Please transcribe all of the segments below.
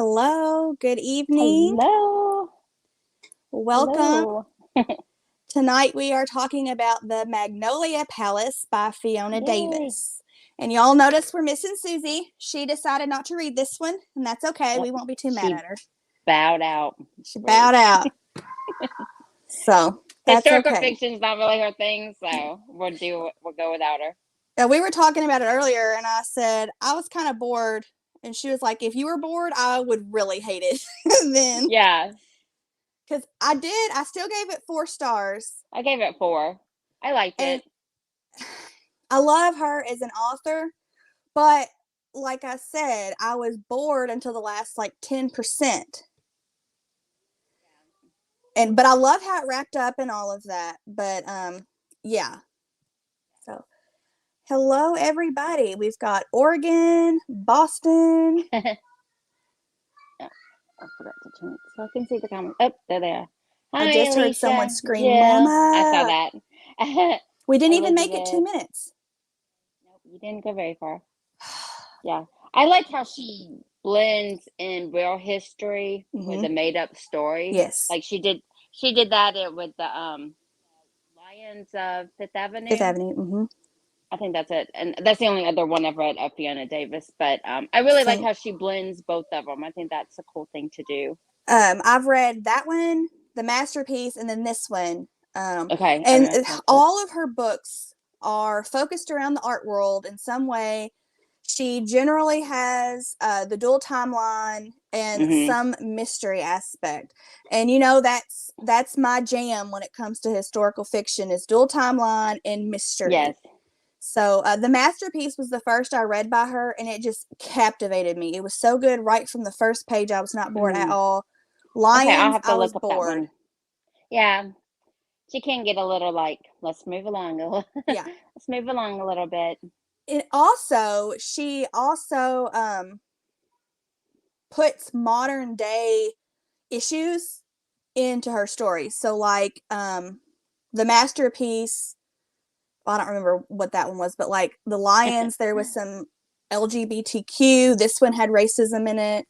Hello, good evening. Hello. Welcome. Hello. Tonight we are talking about the Magnolia Palace by Fiona Yay. Davis. And y'all notice we're missing Susie. She decided not to read this one, and that's okay. Yep. We won't be too mad She at her. bowed out. She Rude. bowed out. So that's Historical okay. fiction's not really her thing, so we'll go without her. We were talking about it earlier, and I said I was kind of bored. And she was like, if you were bored, I would really hate it. Then, Yeah. because I still gave it 4 stars. I gave it 4. I liked And it. I love her as an author, but like I said, I was bored until the last like 10%. But I love how it wrapped up and all of that. But yeah. So hello everybody. We've got Oregon, Boston. Oh, I forgot to turn it so I can see the comments. Oh, there they are. I Hi, just heard someone Alicia. scream, Jill. I saw Mama. that. We didn't even make it 2 Elizabeth. minutes. Nope, you didn't go very far. Yeah. I like how she blends in real history with a made up story. Yes. Like she did that with the Lions of Fifth Fifth Avenue. Avenue. I think that's it. And that's the only other one I've read of Fiona Davis. But I really like Same. how she blends both of them. I think that's a cool thing to do. I've read that one, The Masterpiece, and then this one. Okay. And That's all of her books are focused around the art world in some way. She generally has the dual timeline and some mystery aspect. And that's my jam when it comes to historical fiction is dual timeline and mystery. Yes. So The Masterpiece was the first I read by her, and it just captivated me. It was so good right from the first page. I was not bored at all. Okay, I'll Lions, have to I was look up that bored. one. Yeah. She can get a little like, let's move along a little. Yeah. Let's move along a little bit. She also puts modern day issues into her stories. So like The Masterpiece, well, I don't remember what that one was, but like the Lions, there was some LGBTQ. This one had racism in it.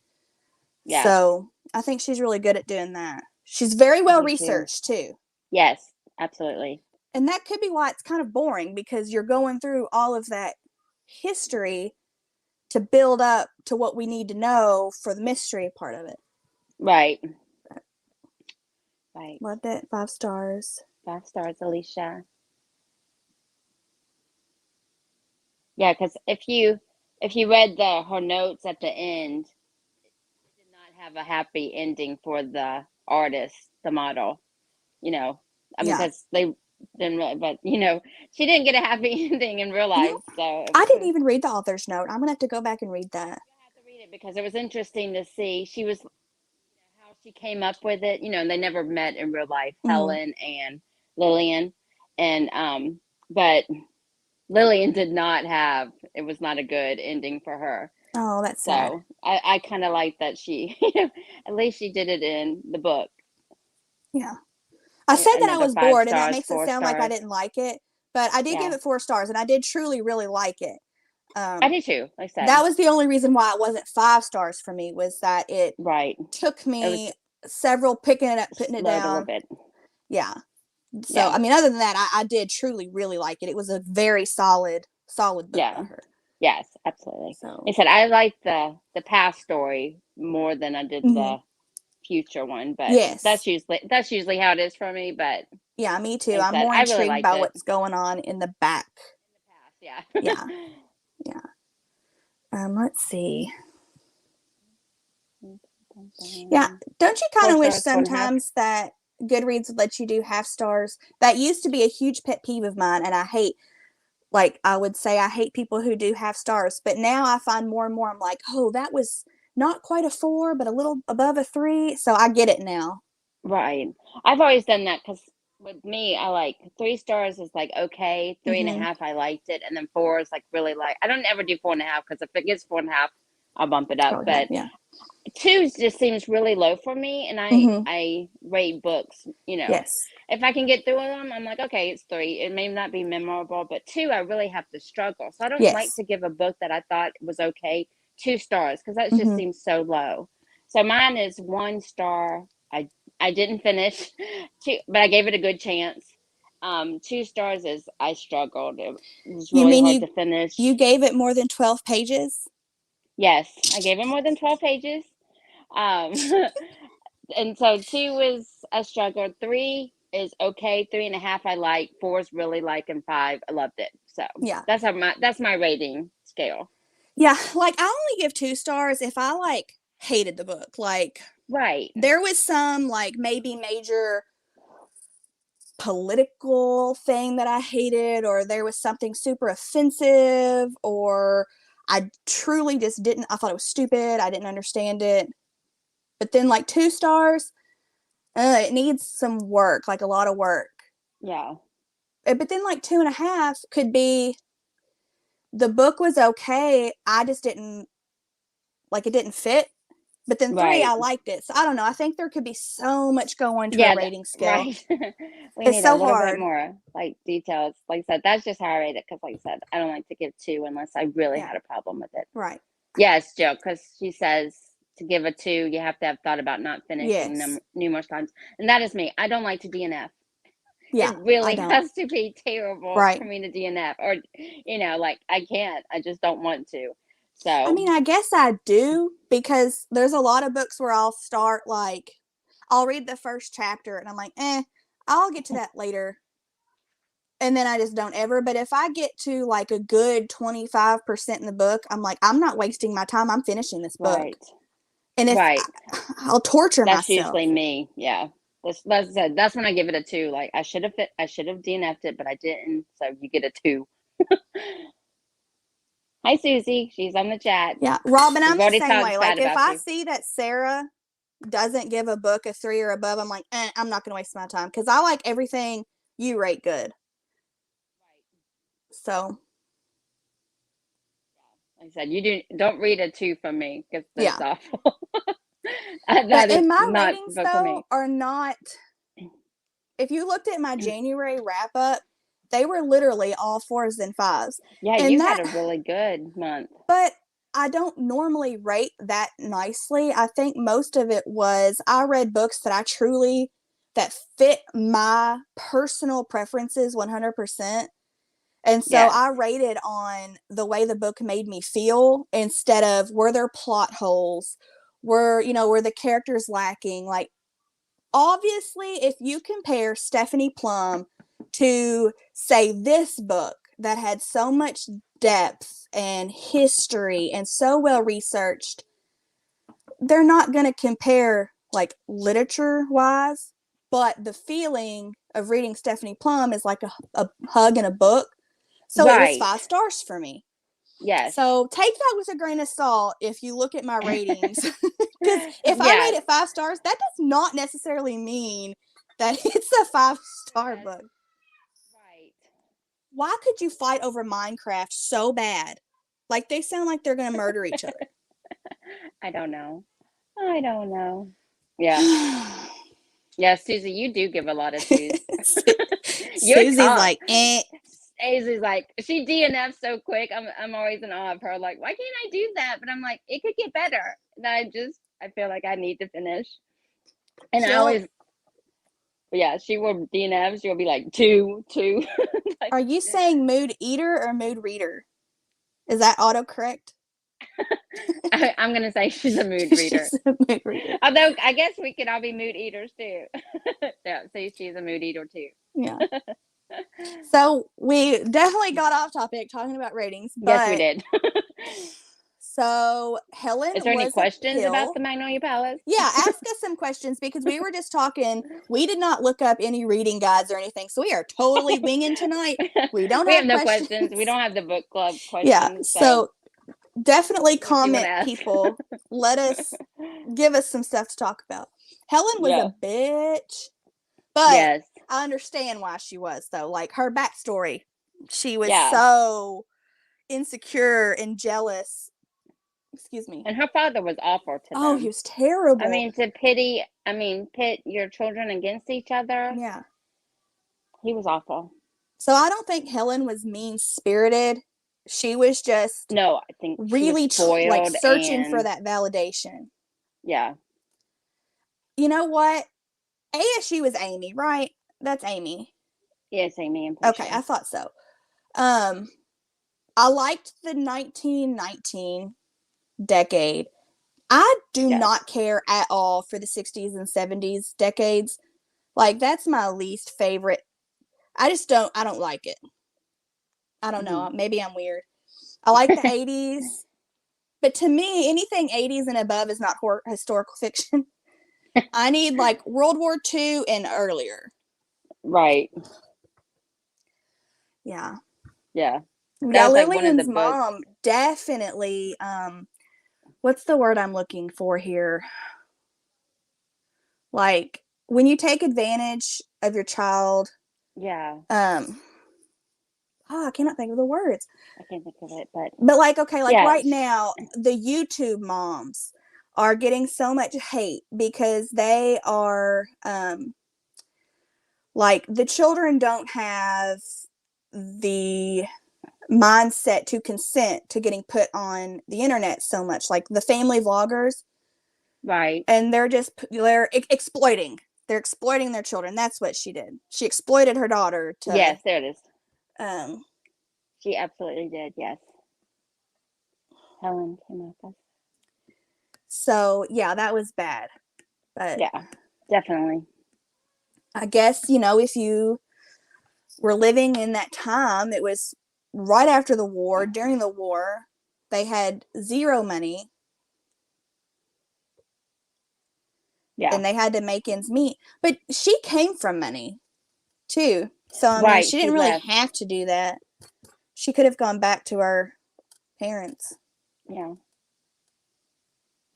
Yeah. So I think she's really good at doing that. She's very well researched too. Yes, absolutely. And that could be why it's kind of boring, because you're going through all of that history to build up to what we need to know for the mystery part of it. Right. Right. Loved it. 5 stars. 5 stars, Alicia. Yeah, because if you read her notes at the end, it did not have a happy ending for the artist, the model. I mean, Yeah. because they didn't really, but she didn't get a happy ending in real life. So I didn't even read the author's note. I'm gonna have to go back and read that. I have to read it because it was interesting to see. She was how she came up with it. And they never met in real life, Helen and Lillian, and but Lillian did not have. It was not a good ending for her. Oh, that's sad. So I kind of like that she, at least she did it in the book. Yeah. I said that I was bored, and that makes it sound like I stars. didn't like it. But I did give it 4 stars, and I did truly really like it. I did too, like I said. That was the only reason why it wasn't 5 stars for me, was that it took me several picking it up, putting it down. A little bit. Yeah. So, I mean, other than that, I did truly really like it. It was a very solid book by her. Yes, absolutely. So I said I liked the past story more than I did the future one, but that's usually how it is for me. But yeah, me too. I'm more intrigued by what's going on in the back. In the past, yeah. Let's see. Yeah, don't you kind of wish sometimes that Goodreads would let you do half stars? That used to be a huge pet peeve of mine, and I hate people who do half stars. But now I find more and more, I'm like, oh, that was not quite a 4, but a little above a 3. So I get it now. Right. I've always done that because with me, I like 3 stars is like okay, 3.5 I liked it, and then 4 is like really like. I don't ever do 4.5 because if it gets 4.5, I'll bump it up. But 2 just seems really low for me, and I rate books. Yes. If I can get through them, I'm like, okay, it's 3. It may not be memorable, but 2, I really have to struggle. So I don't like to give a book that I thought was okay 2 stars because that just seems so low. So mine is 1 star. I didn't finish, but I gave it a good chance. 2 stars is I struggled. It was You really mean hard to you finish. gave it more than 12 pages? Yes, I gave it more than 12 pages. Um, and so 2 is I struggled. 3 is okay. 3.5 I like. 4 is really like, and 5 I loved it. So Yeah. that's my rating scale. Yeah, like I only give 2 stars if I like hated the book. Like Right. there was some like maybe major political thing that I hated, or there was something super offensive, or I truly just didn't, I thought it was stupid. I didn't understand it. But then like 2 stars, it needs some work, like a lot of work. Yeah. But then like 2.5 could be the book was okay. I just didn't like it didn't fit. But then 3, I Right. liked it. So I don't know. I think there could be so much going to a Yeah, rating scale. right. We It's need a so little bit hard. more like details. Like I said, that's just how I rate it because, like I said, I don't like to give 2 unless I really Yeah. had a problem with it. Right. Yes, Jill, because she says to give a 2, you have to have thought about not finishing Yes. them numerous times, and that is me. I don't like to DNF. Yeah. It I really don't. has to be terrible Right. for me to DNF, or like I can't. I just don't want to. I So mean, I guess I do because there's a lot of books where I'll start like, I'll read the first chapter and I'm like, I'll get to that later. And then I just don't ever. But if I get to like a good 25% in the book, I'm like, I'm not wasting my time. I'm finishing this book. right, And if right. I'll torture That's myself. usually me. Yeah. That's when I give it a 2. Like I should have DNF'd it, but I didn't. So you get a 2. Hi Susie, she's on the chat. Yeah. Robin, We've I'm the already same talked way. bad Like if about I you. see that Sarah doesn't give a book a 3 or above, I'm like, I'm not going to waste my time because I like everything you rate good. So, Like I said, don't read a 2 from me because that's yeah. awful. But That is in my not ratings, the book for though, me. are not, if you looked at my January wrap up, they were literally all 4s and 5s. Yeah, And you had that, a really good month. but I don't normally rate that nicely. I think most of it was I read books that I truly, that fit my personal preferences 100%. And so Yes. I rated on the way the book made me feel instead of were there plot holes, were the characters lacking. Like obviously if you compare Stephanie Plum to say this book that had so much depth and history and so well researched, they're not going to compare like literature wise, but the feeling of reading Stephanie Plum is like a hug in a book. So it was Right. 5 stars for me. Yes. So take that with a grain of salt if you look at my ratings. Because if I Yeah. rate it 5 stars, that does not necessarily mean that it's a 5 star Yes. book. Right. Why could you fight over Minecraft so bad? Like they sound like they're going to murder each other. I don't know. I don't know. Yeah. Yeah, Susie, you do give a lot of 2s. You're Susie's tough. like, eh. Susie's like, she DNF so quick. I'm always in awe of her. Like, why can't I do that? But I'm like, it could get better. And I feel like I need to finish. And I Jill, always, yeah, she will DNF. She'll be like 2, 2. Like, are you saying mood eater or mood reader? Is that autocorrect? I'm gonna say she's a mood reader. She's a mood reader. Although I guess we could all be mood eaters too. Yeah, see, she's a mood eater too. Yeah. So we definitely got off topic talking about ratings, Yes, we but did. so Helen Is there any was a questions about pill. the Magnolia Palace? Yeah, ask us some questions because we were just talking. We did not look up any reading guides or anything, so we are totally winging tonight. We don't We have have no questions. questions. We don't have the book club Yeah, questions, so so definitely what do you want comment, to ask? people. Give us some stuff to talk about. Helen was Yeah. a bitch, but Yes. I understand why she was, though. Like her backstory, she was Yeah. so insecure and jealous. Excuse me. And her father was awful to Oh, he them. was terrible. I mean, pit your children against each other. Yeah. He was awful. So I don't think Helen was mean spirited. She was just No, I think she was really like spoiled searching for and that validation. Yeah. You know what? ASU is Amy, right? That's Amy. Yes, Amy, I'm pretty Okay, sure. I thought so. Um, I liked the 1919 decade. I do Yes. not care at all for the 60s and 70s decades. Like that's my least favorite. I don't like it. I don't Hmm. know. Maybe I'm weird. I like the 80s, but to me anything 80s and above is not historical fiction. I need like World War II and earlier. Right. Yeah. Yeah. That Yeah, was like one of the Lillian's books. mom definitely what's the word I'm looking for here? Like when you take advantage of your child, Yeah. um oh, I cannot think of the words. I can't think of it, but But like okay, like yeah. right now the YouTube moms are getting so much hate because they are like the children don't have the mindset to consent to getting put on the internet so much like the family vloggers, Right. and they're exploiting, they're exploiting their children. That's what she did. She exploited her daughter to Yes, there it is. um She absolutely did. Yes. Helen came up with. so yeah, that was bad. But Yeah, definitely. I guess, if you were living in that time, it was right after the war, during the war, they had zero money Yeah. and they had to make ends meet. But she came from money too. So, I mean, Right. she She didn't really left. have to do that. She could have gone back to her parents. Yeah.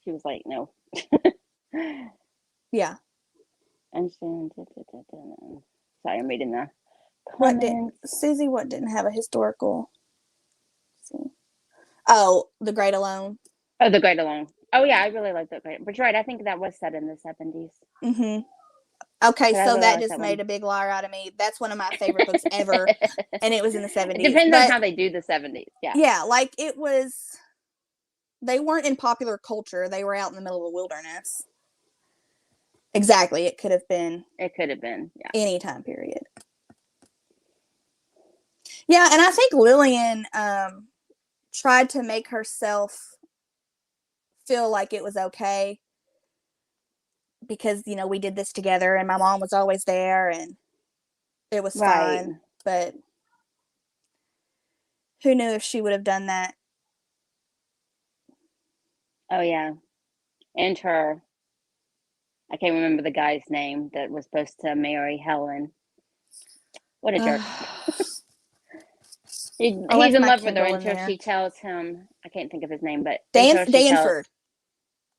She was like, no. Yeah. And sorry, I'm reading the What did comments. Susie? What didn't have a historical? Let's see. Oh, The Great Alone. Oh, the Great Alone. Oh yeah, I really like the Great. But you're right. I think that was set in the 70s. Mm-hmm. Okay, But I so really that like just that made one. a big liar out of me. That's one of my favorite books ever, and it was in the It 70s. depends on But how they do the 70s. Yeah. yeah, like it was, they weren't in popular culture. They were out in the middle of the wilderness. Exactly. It could have been It could have been. Yeah. any time period. Yeah, and I think Lillian tried to make herself feel like it was okay because, we did this together and my mom was always there and it was Right. fine. But who knew if she would have done that? Oh yeah. And her. I can't remember the guy's name that was supposed to marry Helen. What a jerk. I He's left in my love with her Kindle in until there. she tells him, I can't think of his name, but until she tells Danford.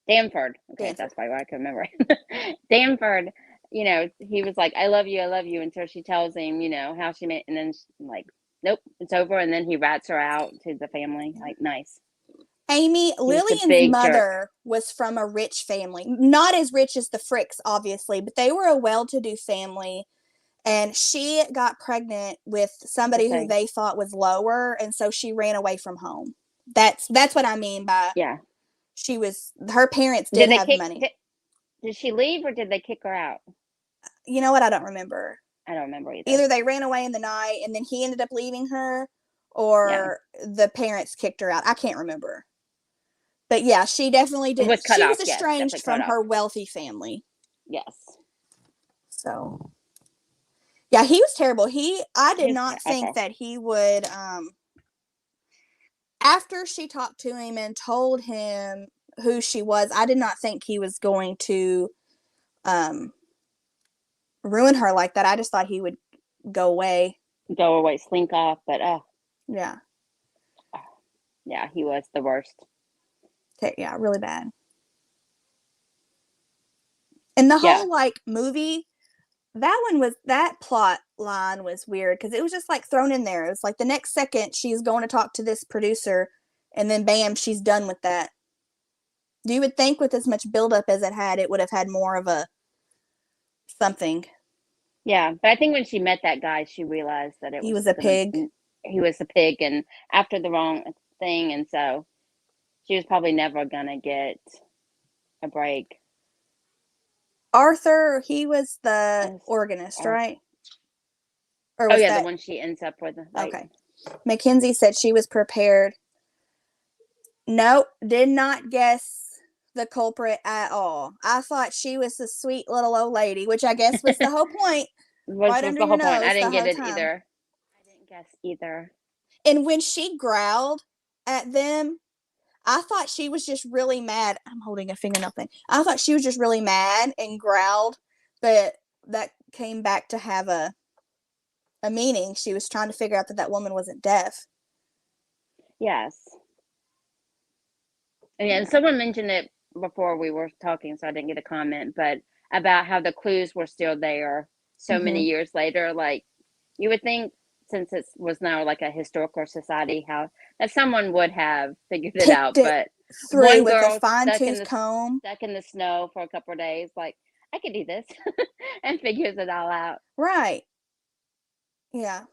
Danford. Okay, Danford. that's probably why I can remember it. Danford, he was like, I love you until she tells him, how she made, and then like, nope, it's over. And then he rats her out to the family. Like, nice. Amy, He was a Lillian's big jerk. mother was from a rich family. Not as rich as the Fricks, obviously, but they were a well to do family. And she got pregnant with To somebody who say, they thought was lower. And so she ran away from home. That's what I mean by yeah. her parents did Did they have kick, money. did she leave or did they kick her out? You know what? I don't remember. I don't remember either. Either they ran away in the night and then he ended up leaving her, Yeah. or the parents kicked her out. I can't remember. But yeah, she definitely It didn't. was cut She was off. Yes, estranged definitely cut from off. her wealthy family. Yes. So yeah, he was terrible. I did He was not think awful. that he would, after she talked to him and told him who she was, I did not think he was going to, um, ruin her like that. I just thought he would go away. Go away, slink off, but Yeah. yeah, he was the worst. Okay, yeah, really bad. And the Yeah. whole like movie, that plot line was weird because it was just like thrown in there. It was like the next second she's going to talk to this producer, and then bam, she's done with that. You would think with as much buildup as it had, it would have had more of a something. Yeah, but I think when she met that guy, she realized that it He was was a gonna pig. he was a pig and after the wrong thing, and so she was probably never gonna get a break. Arthur, he was the As- organist, uh, right? Or oh was yeah, the that one she ends up with, right? okay? Mackenzie said she was prepared. Nope, did not guess the culprit at all. I thought she was the sweet little old lady, which I guess was the whole point, Which right was under the your whole point. I nose the didn't get whole it time. either. I didn't guess either. And when she growled at them, I thought she was just really mad. I'm holding a fingernail thing. I thought she was just really mad and growled, but that came back to have a meaning. She was trying to figure out that that woman wasn't deaf. Yes. And someone mentioned it before we were talking, so I didn't get a comment, but about how the clues were still there so many years later. Like, you would think, since it was now like a historical society, how that someone would have figured it Picked out. it But through one with a girl fine tooth comb. stuck in the snow for a couple of days, like, I could do this, and figures it all out. Right. Yeah.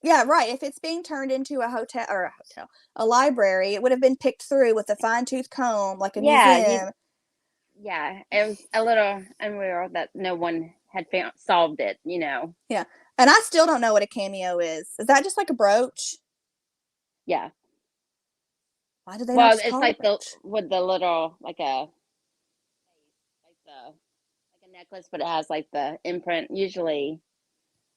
Yeah, right. If it's being turned into a library, it would have been picked through with a fine tooth comb, like a Yeah, museum. yeah, it was a little unreal that no one had solved it. Yeah. And I still don't know what a cameo is. Is that just like a brooch? Yeah. Why do they not Well, just it's call it a like the brooch? with the little like a necklace, but it has like the imprint. Usually,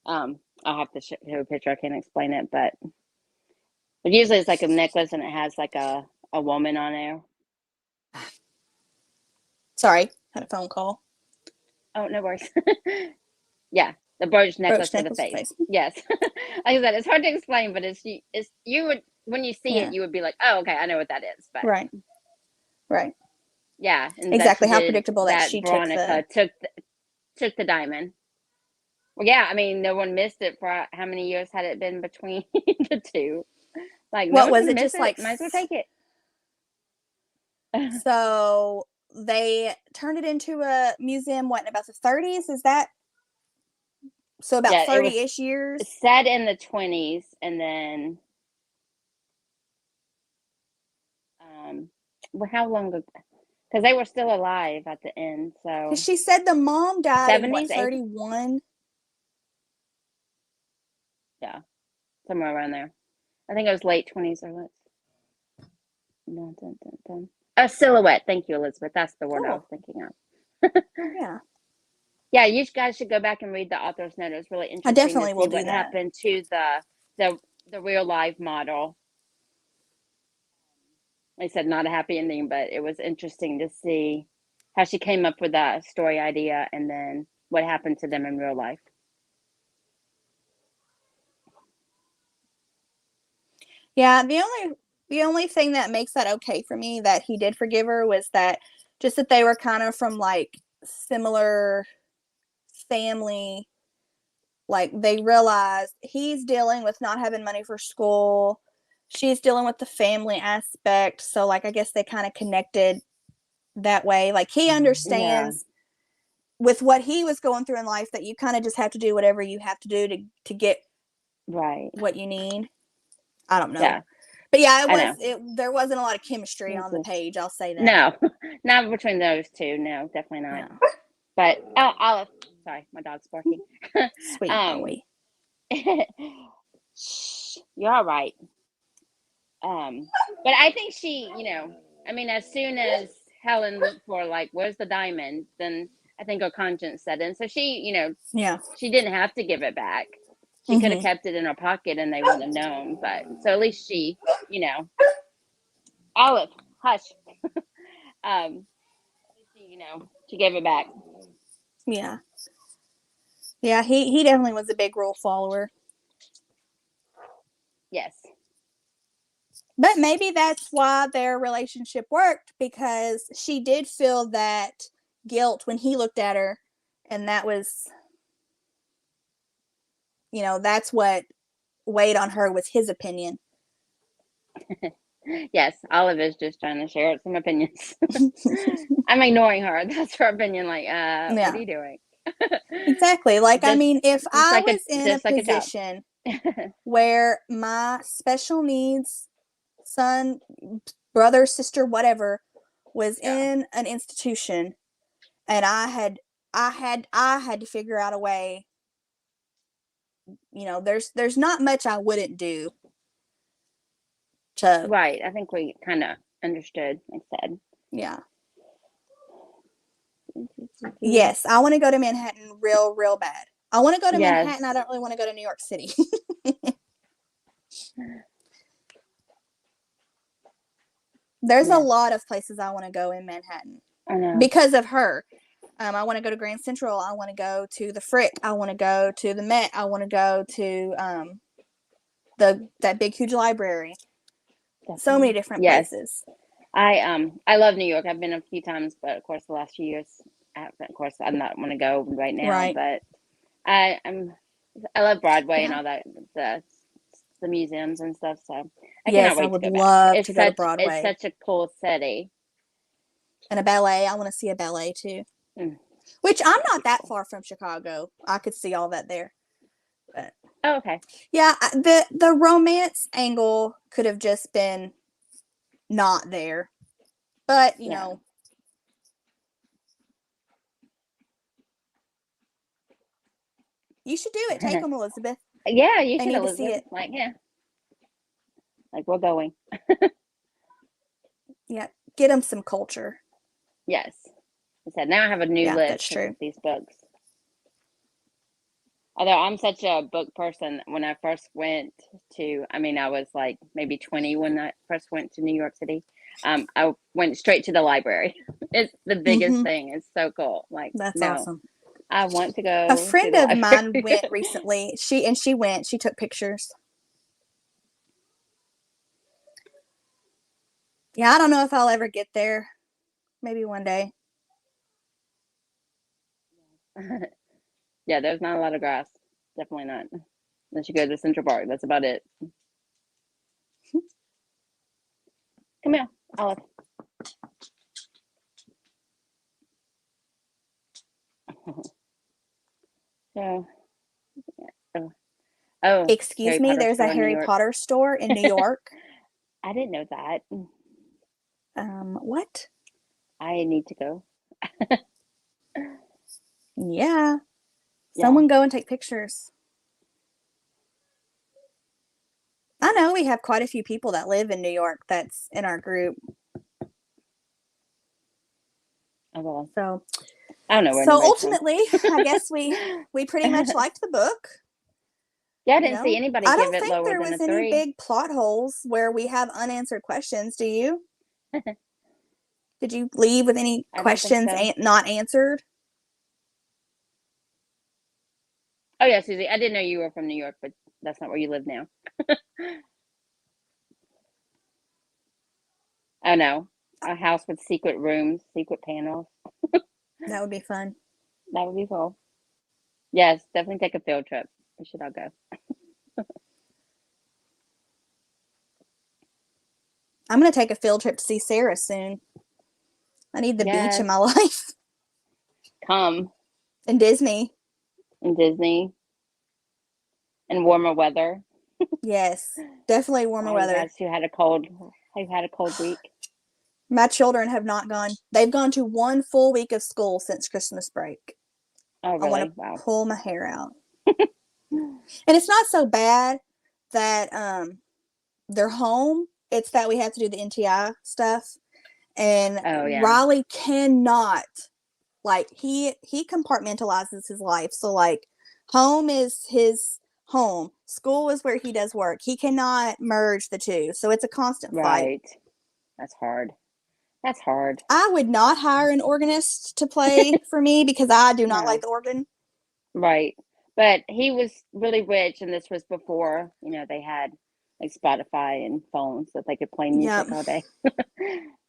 I'll have to show a picture. I can't explain it, but usually it's like a necklace and it has like a woman on there. Sorry, had a phone call. Oh, no worries. Yeah, the brooch necklace Brooch for the necklace face. face. Yes, like I said, it's hard to explain, but it's you would, when you see Yeah. it, you would be like, oh, okay, I know what that is. But Right. Right. yeah, and that she Exactly. How did predictable that that. she took the. Veronica took the diamond. Well, yeah, I mean, no one missed it for how many years had it been between the two? Like, no What one was can it? miss Just it. like. Might as well take it. So they turned it into a museum. What in about the 30s? Is that so? About Yeah, it was 30-ish years. set in the 20s, and then well, how long ago? Because they were still alive at the end. So Because she said the mom died in what 70s, 80s, 31. yeah, somewhere around there. I think it was late 20s or late. No, a silhouette. Thank you, Elizabeth. That's the word I was thinking of. Yeah. Yeah, you guys should go back and read the author's note. It's really I interesting to definitely will see do what that. happened to the real life model. Like I said, not a happy ending, but it was interesting to see how she came up with that story idea and then what happened to them in real life. Yeah, the only thing that makes that okay for me that he did forgive her was that just that they were kind of from like similar family. Like they realized he's dealing with not having money for school. She's dealing with the family aspect. So like I guess they kind of connected that way. Like he Yeah. understands with what he was going through in life that you kind of just have to do whatever you have to do to get Right. what you need. I don't know. Yeah. But yeah, I know. there wasn't a lot of chemistry on the This- page, I'll say that. No, not between those two. No, definitely not. No. But Olive, sorry, my dog's barking. Sweet boy. You're all right. But I think she, I mean, as soon as Helen looked for like, where's the diamond, then I think her conscience set in. So she, Yeah. she didn't have to give it back. She could have kept it in her pocket and they wouldn't have known. But so at least she, Olive, hush. She gave it back. Yeah. Yeah, he definitely was a big rule follower. Yes. But maybe that's why their relationship worked because she did feel that guilt when he looked at her, and that was, that's what weighed on her was his opinion. Yes, Olive is just trying to share some opinions. I'm ignoring her. That's her opinion. Like, what are you doing? Exactly. Like, I mean, if I like was in a position where my special needs son, brother, sister, whatever, was in an institution, and I had to figure out a way. There's not much I wouldn't do to. Right. I think we kind of understood, like I said. Yeah. Yes, I want to go to Manhattan real, real bad. I want to go to Manhattan. I don't really want to go to New York City. There's a lot of places I want to go in Manhattan. I know. Because of her. I want to go to Grand Central. I want to go to the Frick. I want to go to the Met. I want to go to that big, huge library. Definitely. So many different places. I love New York. I've been a few times, but of course the last few years, of course I'm not want to go right now. Right. But I love Broadway and all that, the museums and stuff. So I cannot wait to go back. Love to go to Broadway. It's such a cool city. And a ballet. I want to see a ballet too. Which I'm not that far from Chicago. I could see all that there. But, okay. Yeah, the romance angle could have just been not there. But, you know. You should do it. Take them, Elizabeth. Yeah, you should, need Elizabeth. To see it. Like we're going. Yeah, get them some culture. Yes. I said, now I have a new list of these books. Although I'm such a book person, when I first went to, I was like maybe 20 when I first went to New York City. I went straight to the library. It's the biggest thing. It's so cool. Like, that's awesome. I want to go. A friend of mine went recently. She took pictures. Yeah, I don't know if I'll ever get there. Maybe one day. Yeah, there's not a lot of grass. Definitely not. Unless you go to Central Park. That's about it. Come here, Olive. So, oh, excuse me, there's a Harry Potter store in New York. I didn't know that. What? I need to go. Yeah. Someone go and take pictures. I know we have quite a few people that live in New York that's in our group. Okay. So I don't know where. So ultimately, I guess we pretty much liked the book. Yeah, I didn't see anybody give it lower than a 3. I don't think there was any big plot holes where we have unanswered questions. Do you? Did you leave with any questions not answered? Oh yeah, Susie, I didn't know you were from New York, but that's not where you live now. Oh no, a house with secret rooms, secret panels. That would be fun. That would be cool. Yes, definitely take a field trip. We should all go. I'm going to take a field trip to see Sarah soon. I need the beach in my life. Come. And Disney. And Disney. And warmer weather. Yes, definitely warmer weather. Have you had a cold week? My children have not gone. They've gone to 1 full week of school since Christmas break. Oh, really? I want to pull my hair out. And it's not so bad that they're home. It's that we have to do the NTI stuff. And Riley cannot, like, he compartmentalizes his life. So, like, home is his home. School is where he does work. He cannot merge the two. So it's a constant fight. Right. That's hard. That's hard. I would not hire an organist to play for me because I do not like the organ. Right. But he was really rich, and this was before, they had like Spotify and phones that they could play music all day.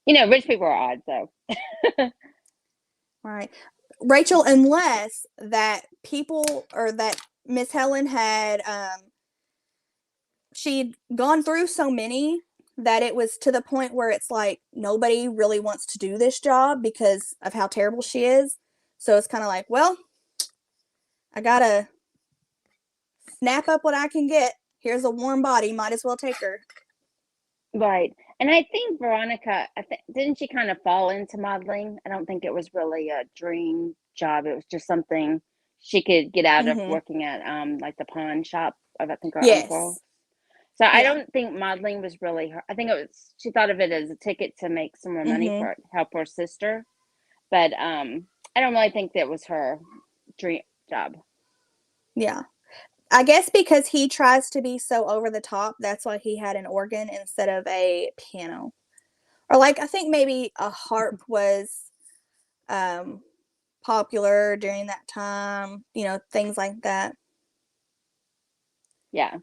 Rich people are odd, so. Right. Rachel, unless that people or that Miss Helen had, she'd gone through so many that it was to the point where it's like nobody really wants to do this job because of how terrible she is. So it's kind of like, well, I gotta snap up what I can get. Here's a warm body. Might as well take her. Right. And I think Veronica, didn't she kind of fall into modeling? I don't think it was really a dream job. It was just something she could get out of Mm-hmm. working at like the pawn shop of I think her uncle. Yes. So I Yeah. don't think modeling was really her. I think it was she thought of it as a ticket to make some more money Mm-hmm. for help her sister. But I don't really think that was her dream job. Yeah. I guess because he tries to be so over the top, that's why he had an organ instead of a piano. Or like I think maybe a harp was um popular during that time, things like that. Yeah.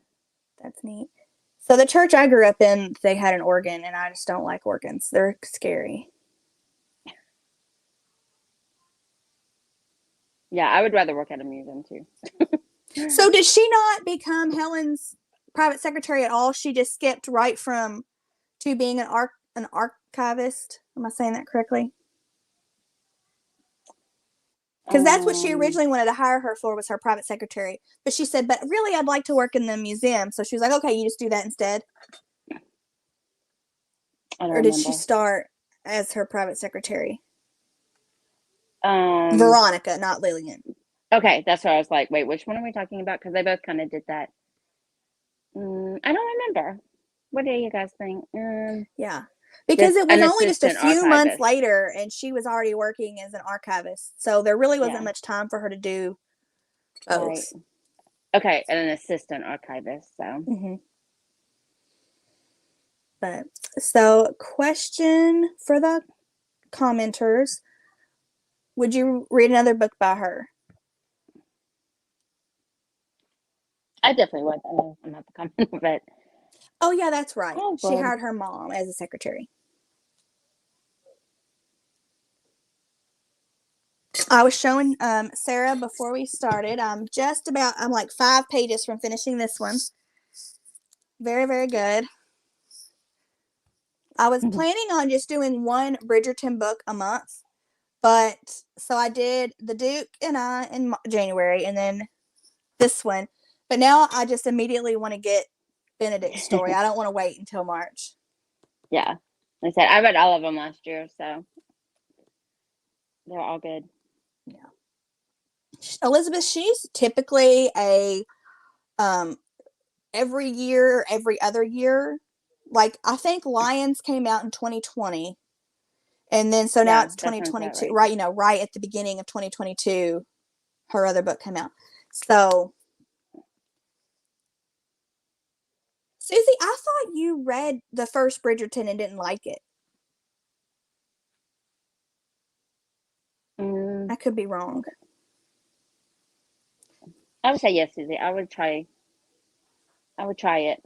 That's neat. So the church I grew up in, they had an organ and I just don't like organs. They're scary. Yeah, I would rather work at a museum too. So did she not become Helen's private secretary at all? She just skipped right from to being an archivist. Am I saying that correctly? Because that's what she Um, originally wanted to hire her for was her private secretary. But she said, but really, I'd like to work in the museum. So she was like, okay, you just do that instead. I don't Or did she remember. start as her private secretary? Um, Veronica, not Lillian. okay, that's why I was like, wait, which one are we talking about? Because they both kind of did that. I don't remember. What do you guys think? Yeah. Because This it was an only just a assistant few months archivist. later and she was already working as an archivist. So there really wasn't Yeah, much time for her to do right. both. Okay, and an assistant archivist. So Mm-hmm. But so, question for the commenters: would you read another book by her? I definitely would. I know I'm not the comment, but Oh yeah, that's right. I She would. hired her mom as a secretary. I was showing Sarah before we started. I'm like 5 pages from finishing this one. Very, very good. I was planning on just doing one Bridgerton book a month, but so I did The Duke and I in January, and then this one. But now I just immediately want to get Benedict's story. I don't want to wait until March. Yeah, like I said I read all of them last year, so they're all good. Yeah. Elizabeth, she's typically a um every year, every other year. Like I think Lions came out in 2020, and then so now Yeah, it's that sounds about 2022, right. right? Right at the beginning of 2022, her other book came out. So, Susie, I thought you read the first Bridgerton and didn't like it. Mm, I could be wrong. I would say yes, Susie. I would try. I would try it.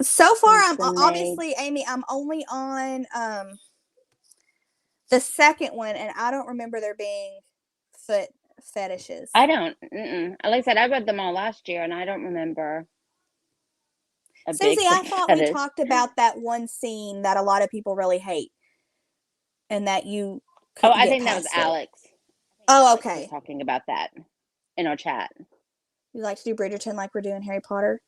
So far, I'm Crimson Maid. obviously Amy. I'm only on the second one, and I don't remember there being foot fetishes. I don't. Like I said, I read them all last year, and I don't remember a big Susie, foot I thought we fetish. talked about that one scene that a lot of people really hate, and that you Oh, couldn't I get think that was past it. Alex. I think Oh, Alex was okay. talking about that in our chat. You like to do Bridgerton like we're doing Harry Potter?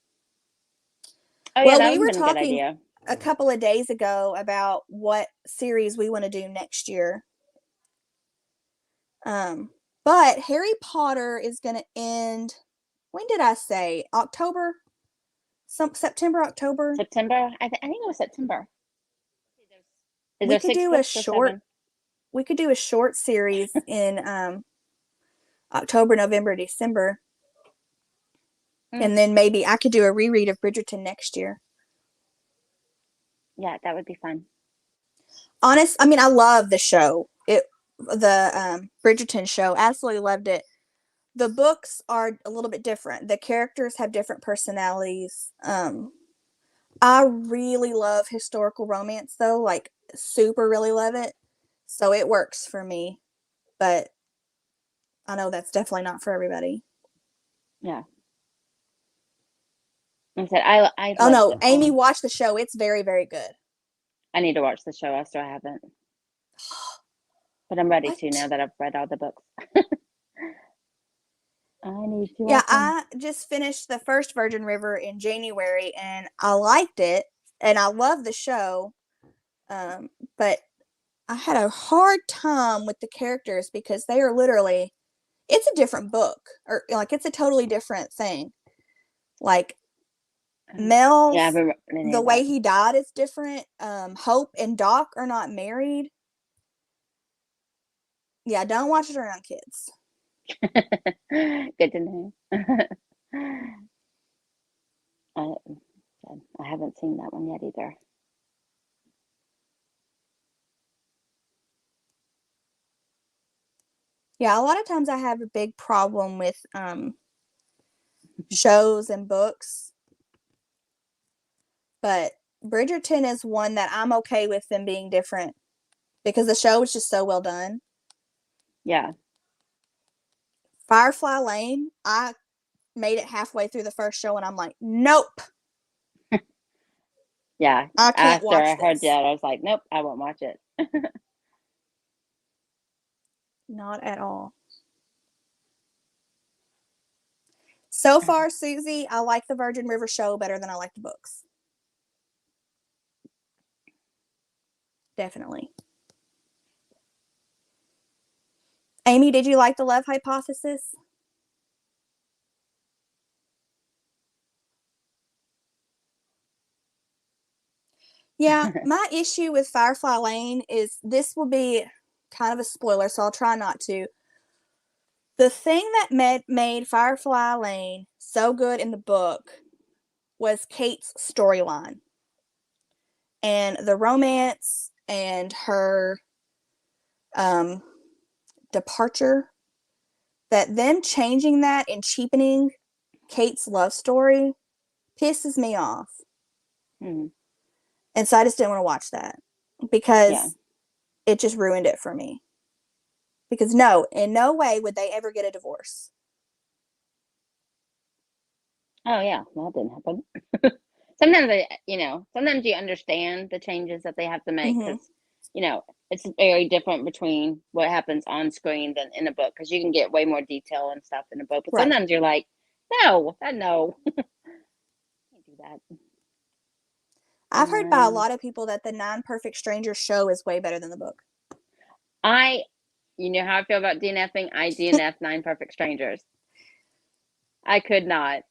Oh yeah, Well, that we would have were been a good talking idea. a couple of days ago about what series we want to do next year. Um, but Harry Potter is going to end. When did I say October? September, October. September. I think it was September. Is We there could six do a books or short. seven? We could do a short series in October, November, December, Mm, and then maybe I could do a reread of Bridgerton next year. yeah, that would be fun. I mean, I love the show. The Bridgerton show. Absolutely loved it. The books are a little bit different. The characters have different personalities. I really love historical romance though, like super really love it. So it works for me, but I know that's definitely not for everybody. Yeah. Like I said I Oh loved no, it. Amy, watch the show. It's very, very good. I need to watch the show. I still haven't, but I'm ready to now What? that I've read all the books. I need to Yeah, watch them. I just finished the first Virgin River in January and I liked it. and I love the show, but I had a hard time with the characters because they are literally, it's a different book, or like it's a totally different thing. Like Mel's, the way he died is different. Hope and Doc are not married. Yeah, don't watch it around kids. Good to know. I haven't seen that one yet either. Yeah, a lot of times I have a big problem with shows and books, but Bridgerton is one that I'm okay with them being different because the show is just so well done. Yeah. Firefly Lane, I made it halfway through the first show and I'm like, nope. Yeah. I can't watch I heard this. that, I was like, nope, I won't watch it. Not at all. So far, Susie, I like the Virgin River show better than I like the books. Definitely. Amy, did you like the Love Hypothesis? Yeah, my issue with Firefly Lane is this will be kind of a spoiler, so I'll try not to. The thing that made Firefly Lane so good in the book was Kate's storyline and the romance and her departure. That them changing that and cheapening Kate's love story pisses me off. Mm-hmm. And so I just didn't want to watch that because it just ruined it for me. Because no, in no way would they ever get a divorce. Oh yeah, well, that didn't happen. Sometimes sometimes you understand the changes that they have to make because, it's very different between what happens on screen than in a book because you can get way more detail and stuff in a book. But sometimes you're like, no. Can't do that. I've heard by a lot of people that the 9 Perfect Strangers show is way better than the book. You know how I feel about DNFing? I DNF 9 Perfect Strangers. I could not.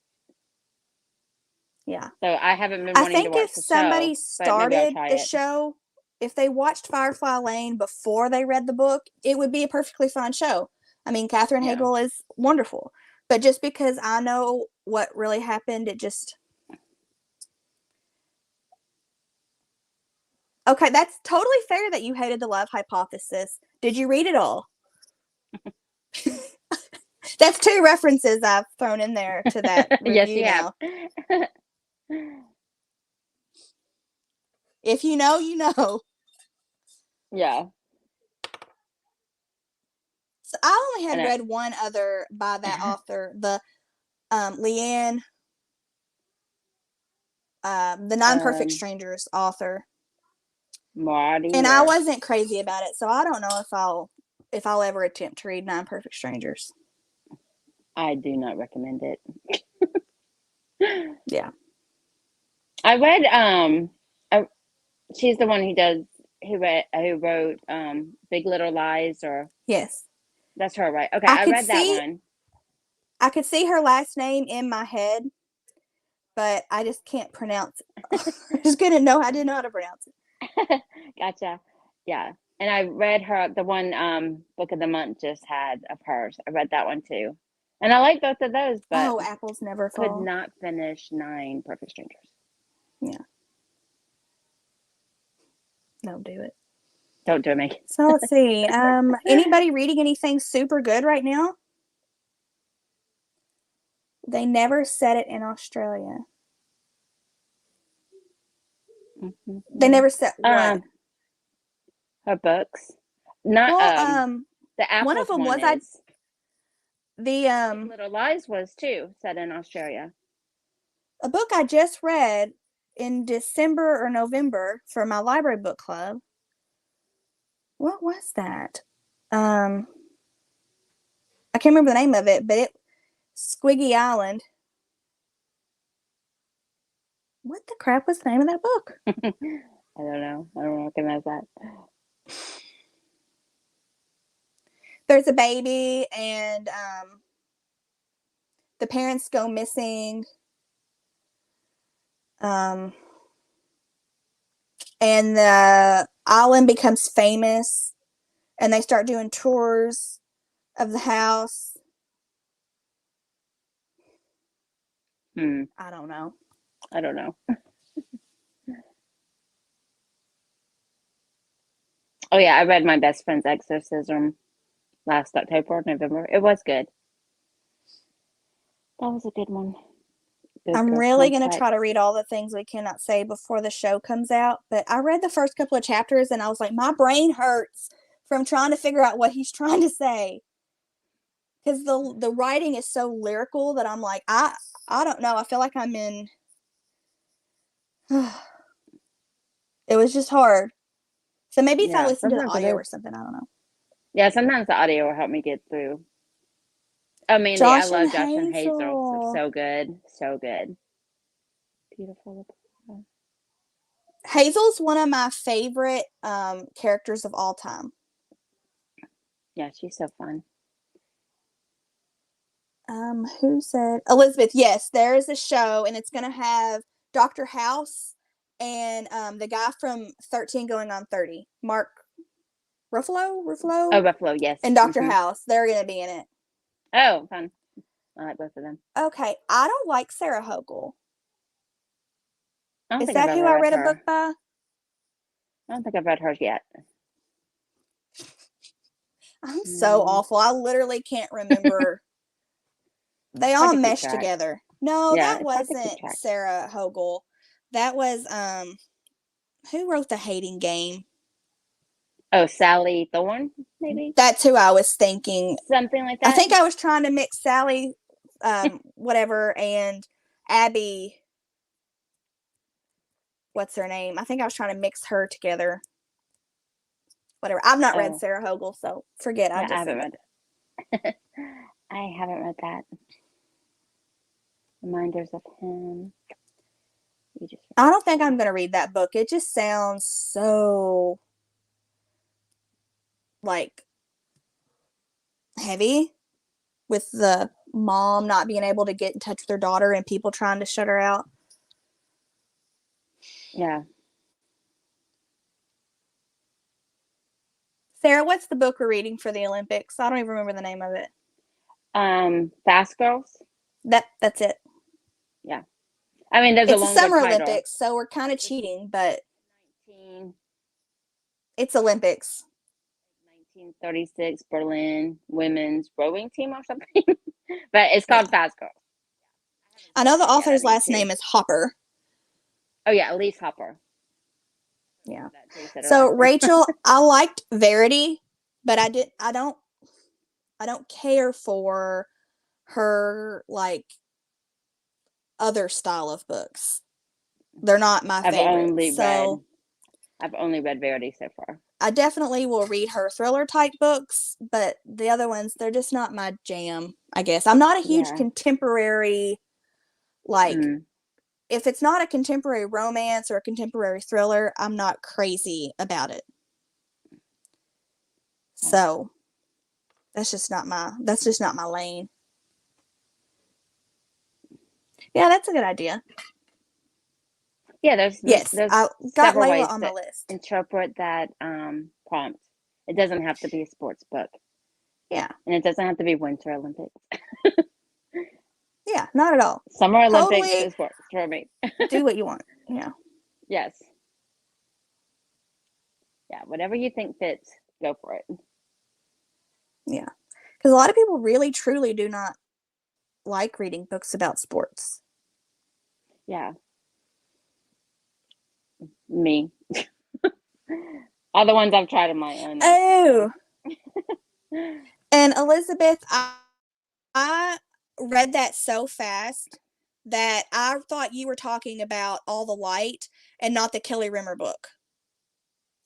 Yeah. So I haven't been wanting to watch the show. I think if somebody started the show, if they watched Firefly Lane before they read the book, it would be a perfectly fine show. I mean, Katherine Heigl is wonderful. But just because I know what really happened, it just... Okay, that's totally fair that you hated the Love Hypothesis. Did you read it all? That's 2 references I've thrown in there to that review now. Have. If you know, you know. Yeah. So I only had read one other by that author, the Leanne, the 9 Perfect Strangers author. Marty. And I wasn't crazy about it, so I don't know if I'll ever attempt to read 9 Perfect Strangers. I do not recommend it. Yeah. I read she's the one who wrote Big Little Lies, or yes. That's her, right? Okay, I read that one. I could see her last name in my head, but I just can't pronounce it. I just didn't know how to pronounce it. Gotcha. Yeah. And I read the one book of the month just had of hers. I read that one too. And I like both of those, but Apples Never could Fall. not finish 9 Perfect Strangers. Yeah. Don't do it. Don't do it, Megan. So let's see. Anybody reading anything super good right now? They never said it in Australia. Mm-hmm. They never said what? Her books. Not the Apples one of them was Big Little Lies was too set in Australia. A book I just read in December or November for my library book club. What was that? I can't remember the name of it, but Squiggy Island. What the crap was the name of that book? I don't know. I don't recognize that. There's a baby, and the parents go missing. And the island becomes famous, and they start doing tours of the house. I don't know. I don't know. Oh yeah, I read My Best Friend's Exorcism last October, November. It was good. That was a good one. Good I'm really going to try to read all the things we cannot say before the show comes out. But I read the first couple of chapters and I was like, my brain hurts from trying to figure out what he's trying to say. Because the writing is so lyrical that I'm like, I don't know. I feel like I'm in. It was just hard. So maybe if I listen to the audio or something, I don't know. Yeah, sometimes the audio will help me get through. Oh, Mandy, I love Josh and Hazel. So good. So good. Beautiful. Hazel's one of my favorite characters of all time. Yeah, she's so fun. Who said Elizabeth? Yes, there is a show, and it's gonna have Dr. House and the guy from 13 Going on 30, Mark Ruffalo. Oh, Ruffalo, yes. And Dr. House, they're gonna be in it. Oh, fun. I like both of them. Okay, I don't like Sarah Hogle. Is that who I read a book by? I don't think I've read hers yet. I'm so awful. I literally can't remember. They all mesh together. No, yeah, that wasn't Sarah Hogle. That was who wrote The Hating Game? Oh, Sally Thorne, maybe? That's who I was thinking. Something like that. I think I was trying to mix Sally whatever and Abby, what's her name? I think I was trying to mix her together. Whatever. I've not read Sarah Hogle, so forget. Yeah, I haven't read it. I haven't read that. Reminders of Him. I don't think I'm going to read that book. It just sounds so like heavy with the mom not being able to get in touch with her daughter and people trying to shut her out. Yeah. Sarah, what's the book we're reading for the Olympics? I don't even remember the name of it. Fast Girls. That's it. Yeah. I mean, there's it's a the Summer Olympics, so we're kind of cheating, but 19, it's Olympics. 1936 Berlin women's rowing team or something. But it's called Fast Girls. I know the author's last name is Hopper. Oh yeah, Elise Hopper. Yeah. So Rachel, I liked Verity, but I don't care for her like other style of books. They're not my favorite. I've only read Verity so far. I definitely will read her thriller type books, but the other ones, they're just not my jam, I guess. I'm not a huge contemporary, like, if it's not a contemporary romance or a contemporary thriller, I'm not crazy about it. So that's just not my lane. Yeah, that's a good idea. Yeah, there's I got Layla on my list. Interpret that prompt. It doesn't have to be a sports book. Yeah. And it doesn't have to be Winter Olympics. Yeah, not at all. Summer Olympics is for me. Do what you want. Yeah. Yes. Yeah, whatever you think fits, go for it. Yeah. Because a lot of people really, truly do not like reading books about sports. Yeah. Me. All the ones I've tried on my own. Oh. And Elizabeth, I read that so fast that I thought you were talking about All the Light and not the Kelly Rimmer book.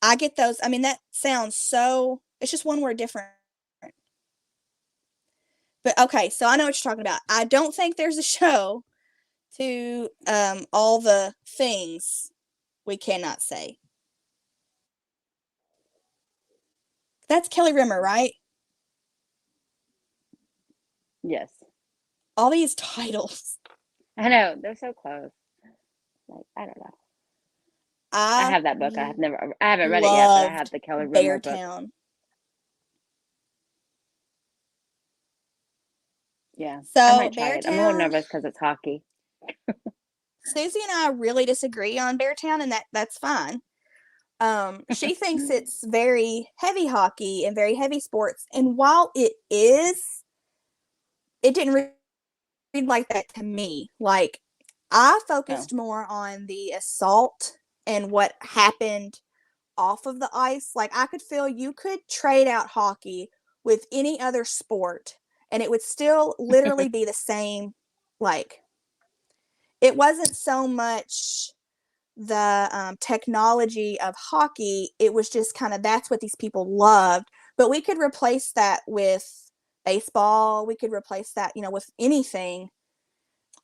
I get those. I mean, that sounds so, it's just one word different. But okay, so I know what you're talking about. I don't think there's a show to all the things we cannot say. That's Kelly Rimmer, right? Yes. All these titles. I know. They're so close. Like, I don't know. I have that book. I haven't read it yet, but I have Loved the Kelly Rimmer book. Beartown. Yeah. I So might try it. I'm a little Beartown, nervous because it's hockey. Susie and I really disagree on Beartown, and that's fine. She thinks it's very heavy hockey and very heavy sports, and while it is, it didn't read like that to me. Like, I Oh. focused more on the assault and what happened off of the ice. Like, I could feel you could trade out hockey with any other sport and it would still literally be the same. Like, it wasn't so much the technology of hockey, it was just kind of that's what these people loved. But we could replace that with baseball, we could replace that, with anything,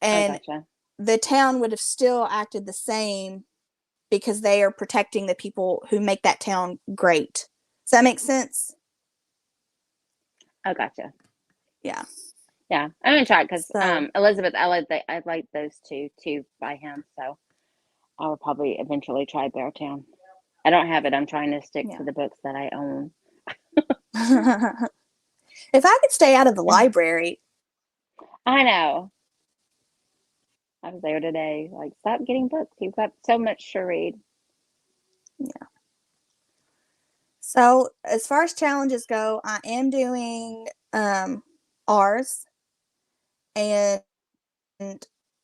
and gotcha. the town would have still acted the same because they are protecting the people who make that town great. Does that make sense? Oh, gotcha. Yeah. Yeah, I'm gonna try it because So Elizabeth, I like those two too by him, so I will probably eventually try Beartown. I don't have it. I'm trying to stick to yeah. the books that I own. If I could stay out of the library. I know. I was there today. Like, stop getting books. You've got so much to read. Yeah. So as far as challenges go, I am doing ours, and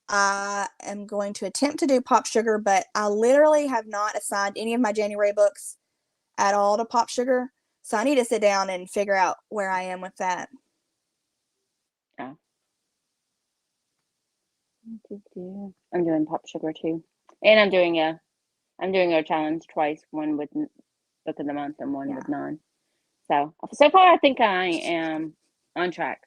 I am going to attempt to do Pop Sugar, but I literally have not assigned any of my January books at all to Pop Sugar. So I need to sit down and figure out where I am with that. Oh. I'm doing Pop Sugar too, and I'm doing a challenge twice. One with book of the month and one with non. So far, I think I am on track.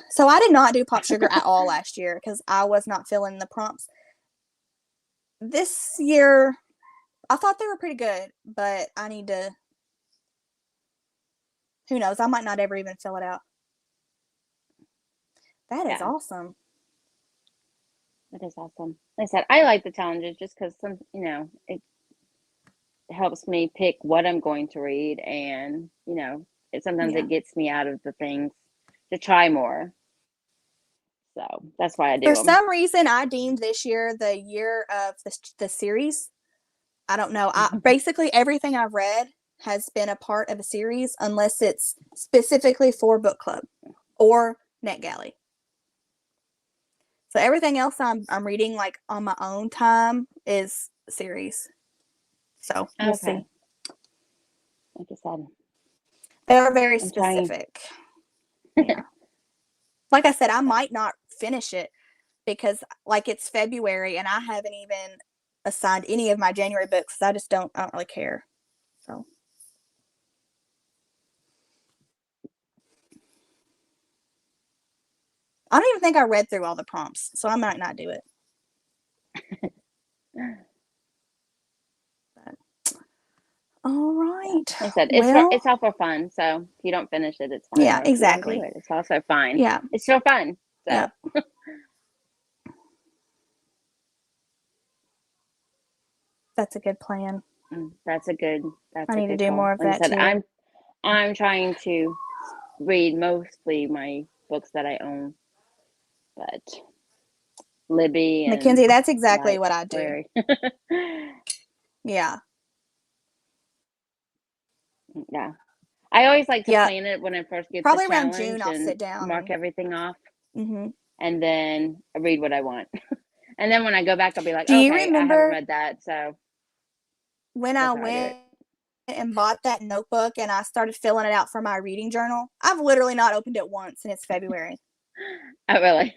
So I did not do Pop Sugar at all last year because I was not feeling the prompts. This year, I thought they were pretty good, but I need to. Who knows? I might not ever even fill it out. That is awesome. That is awesome. Like I said, I like the challenges just because it helps me pick what I'm going to read, and sometimes it gets me out of the things to try more. So that's why I do For them. some reason, I deemed this year the year of the series. I don't know. Basically everything I've read has been a part of a series, unless it's specifically for book club or NetGalley. So everything else I'm reading like on my own time is series. So we'll see. Like I said, they are very specific. Yeah. Like I said, I might not finish it because like it's February and I haven't even assigned any of my January books. I don't really care. So I don't even think I read through all the prompts, so I might not do it. But, all right. Like I said, it's all for fun. So if you don't finish it, it's fine. Yeah, exactly. It's also fine. Yeah, it's for fun. So. Yeah. That's a good plan. That's a good. I need to do goal. more of Like that I said, too. I'm trying to read mostly my books that I own, but Libby and Mackenzie, that's exactly what I do. Larry. Yeah. Yeah. I always like to plan it when I first get probably the around challenge June. I'll and sit down, mark everything off, mm-hmm. and then I read what I want. And then when I go back, I'll be like, do you okay, remember I haven't read that, so when I went and bought that notebook and I started filling it out for my reading journal? I've literally not opened it once, and it's February. Oh, really?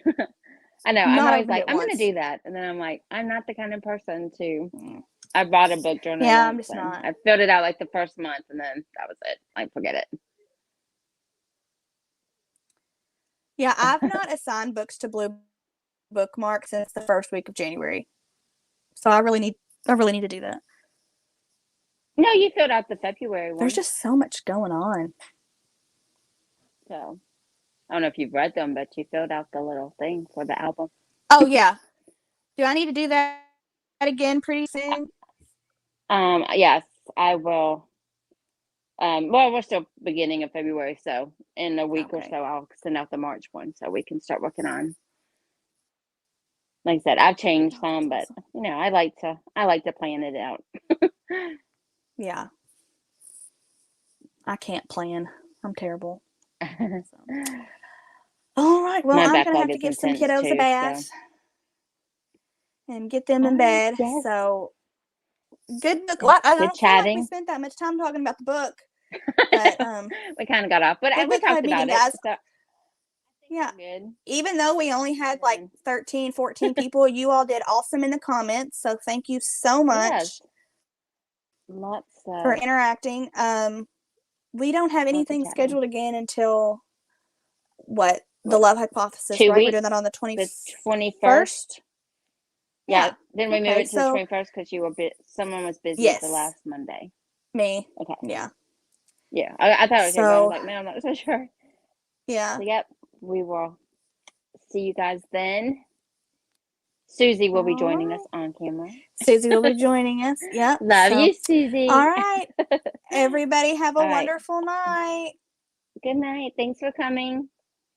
I know. I'm Not always opened like, it I'm going once. to do that. And then I'm like, I'm not the kind of person to. I bought a book journal Yeah, once, I'm just and not. I filled it out like the first month, and then that was it. Like, forget it. Yeah, I've not assigned books to Blue Bookmark since the first week of January. So I really need to do that. No, you filled out the February There's one. just so much going on. So I don't know if you've read them, but you filled out the little thing for the album. Oh yeah. Do I need to do that again pretty soon? Yes, I will. Well, we're still beginning of February, so in a week or Okay. so, I'll send out the March one so we can start working on. Like I said, I've changed Oh, some, but awesome. I like to plan it out. Yeah. I can't plan. I'm terrible. So. All right. Well, My I'm gonna backlog have to is give some intense kiddos a too, so. bath and get them in bed. Yes. So good book. Well, I Good don't feel like we chatting. spent that much time talking about the book, but We kind of got off, but good we book club talked meeting, about it. guys. So Yeah. good. Even though we only had like And 13, 14 people, you all did awesome in the comments. So thank you so yes, much lots for of interacting. We don't have anything chatting. scheduled again until what? The Love Hypothesis, Two right? We're doing that weeks, on the the 21st. 21st. Yeah, Yeah. then we move Okay. it to the So 21st because someone was busy the yes, last Monday. me. Okay. Yeah. Yeah, I thought it was you, but I was So like, man, I'm not so sure. yeah. So, yep, we will see you guys then. Susie will be All joining us right. on camera. Susie will be joining us. Yep. Love So you, Susie. all right. Everybody have a All right. wonderful night. Good night. Thanks for coming.